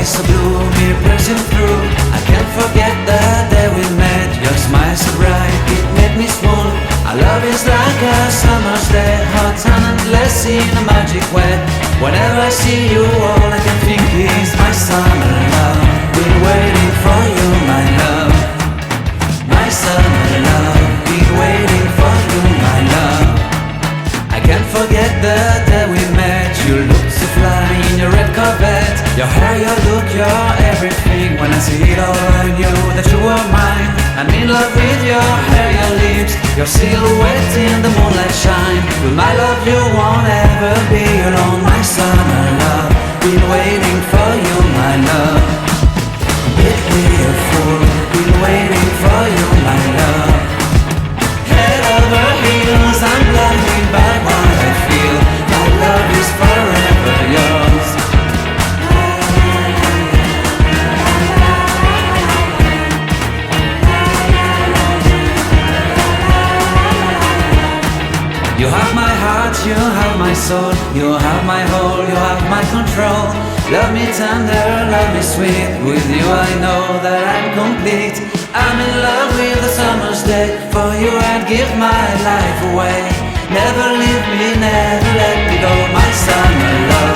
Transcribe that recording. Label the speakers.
Speaker 1: eyes so blue, me piercing through. I can't forget the day we met. Your smile so bright, it made me swoon. Our love is like a summer's day, hot and endless in a magic way. Whenever I see you, all I can think is my summer love. Been waiting for you, my love. My summer love, been waiting for you, my love. I can't forget the day we met. You looked so fly in your red Corvette. Your hair, your look, your everything. When I see it all, I knew that you were mine. I'm in love with your hair, your lips, your silhouette in the moonlight shine. With my love you won't ever be alone. My summer love, been waiting for you, my love. Make me a fool, been waiting for you, my love. Head over heels, I'm blinded by what I feel. My love is forever yours. You have my heart, you have my soul, you have my whole, you have my control. Love me tender, love me sweet. With you I know that I'm complete. I'm in love with the summer's day. For you I'd give my life away. Never leave me, never let me go. My summer love,